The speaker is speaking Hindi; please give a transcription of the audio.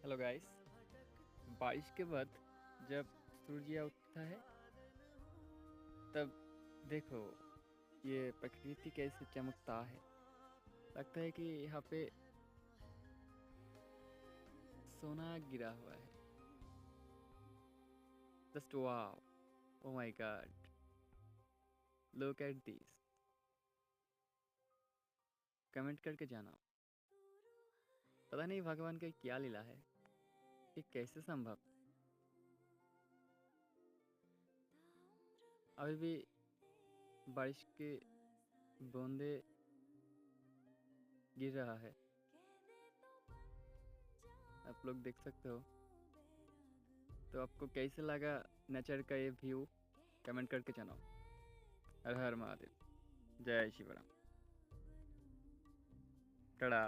Hello guys. बारिश के बाद जब सूर्य उठता है तब देखो ये प्रकृति कैसे चमकता है। लगता है कि यहाँ पे सोना गिरा हुआ है। Just wow, oh my God, look at this. Comment करके जाना। पता नहीं भगवान का क्या लीला है, ये कैसे संभव। अभी भी बारिश के बूंदे गिर रहा है, आप लोग देख सकते हो। तो आपको कैसे लगा नेचर का ये व्यू, कमेंट करके जानाओ। हर हर महादेव, जय शिवराम, टड़ा।